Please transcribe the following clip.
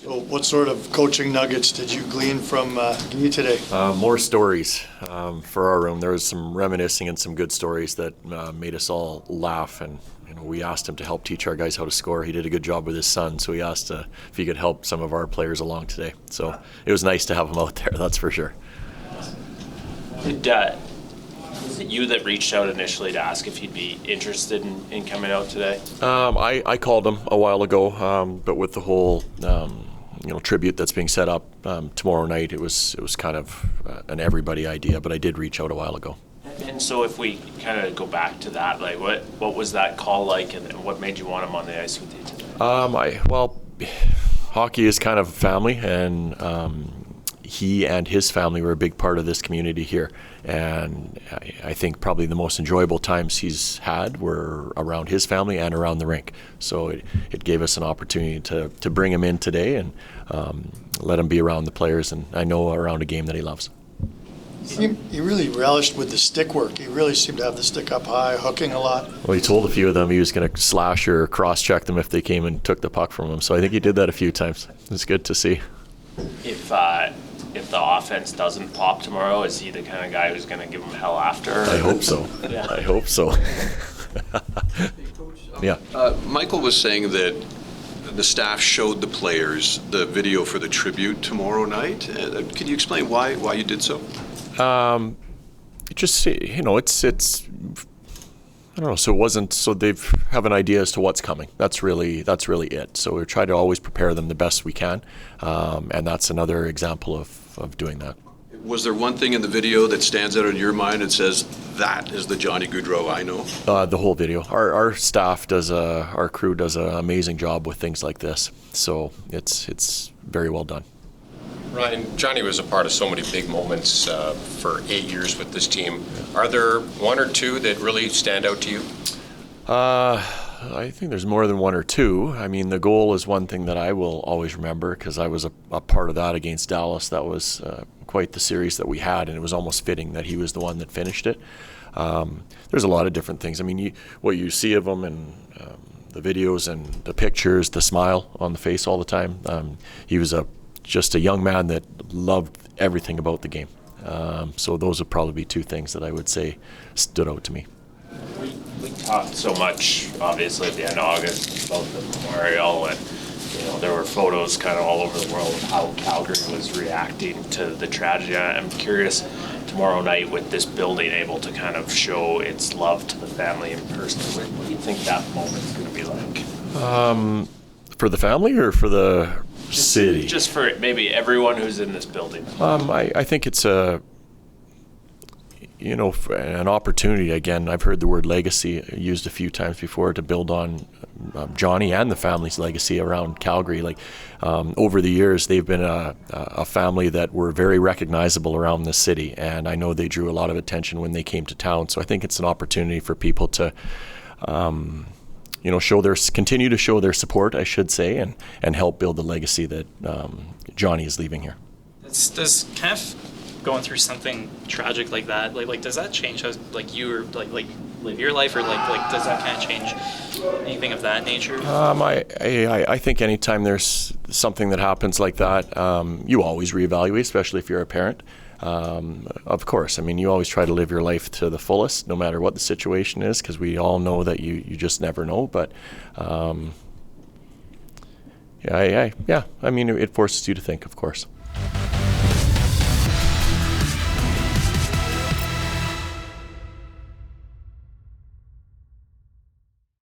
So what sort of coaching nuggets did you glean from Guy today? More stories for our room. There was some reminiscing and some good stories that made us all laugh. And we asked him to help teach our guys how to score. He did a good job with his son, so he asked if he could help some of our players along today. So it was nice to have him out there, that's for sure. Was it you that reached out initially to ask if he'd be interested in coming out today? I called him a while ago, but with the whole tribute that's being set up tomorrow night, it was kind of an everybody idea. But I did reach out a while ago. And so if we kind of go back to that, like what was that call like, and what made you want him on the ice with you today? Hockey is kind of family, and he and his family were a big part of this community here. And I think probably the most enjoyable times he's had were around his family and around the rink. So it gave us an opportunity to bring him in today and let him be around the players, and I know around a game that he loves. He really relished with the stick work. He really seemed to have the stick up high, hooking a lot. Well, he told a few of them he was going to slash or cross-check them if they came and took the puck from him. So I think he did that a few times. It's good to see. If the offense doesn't pop tomorrow, is he the kind of guy who's going to give them hell after? I hope so. Yeah. I hope so. Yeah. Michael was saying that the staff showed the players the video for the tribute tomorrow night. Can you explain why you did so? Just it's I don't know. So it wasn't. So they have an idea as to what's coming. That's really it. So we try to always prepare them the best we can, and that's another example of doing that. Was there one thing in the video that stands out in your mind and says that is the Johnny Gaudreau I know? The whole video. Our staff our crew does an amazing job with things like this. So it's very well done. Ryan, Johnny was a part of so many big moments for 8 years with this team. Are there one or two that really stand out to you? I think there's more than one or two. I mean, the goal is one thing that I will always remember because I was a part of that against Dallas. That was quite the series that we had, and it was almost fitting that he was the one that finished it. There's a lot of different things. I mean, what you see of him and the videos and the pictures, the smile on the face all the time. He was just a young man that loved everything about the game. So those would probably be two things that I would say stood out to me. We talked so much, obviously, at the end of August about the memorial, and there were photos kind of all over the world of how Calgary was reacting to the tragedy. I'm curious, tomorrow night with this building able to kind of show its love to the family in person, what do you think that moment's going to be like? For the family or for the city? Just for maybe everyone who's in this building. I think it's an opportunity. Again, I've heard the word legacy used a few times before to build on Johnny and the family's legacy around Calgary. Like over the years, they've been a family that were very recognizable around the city, and I know they drew a lot of attention when they came to town. So I think it's an opportunity for people to continue to show their support, I should say, and help build the legacy that Johnny is leaving here. Does kind of going through something tragic like that, like does that change how you live your life, or like does that kind of change anything of that nature? I think anytime there's something that happens like that, you always reevaluate, especially if you're a parent. Of course, I mean, you always try to live your life to the fullest, no matter what the situation is, because we all know that you just never know. But I mean, it forces you to think, of course.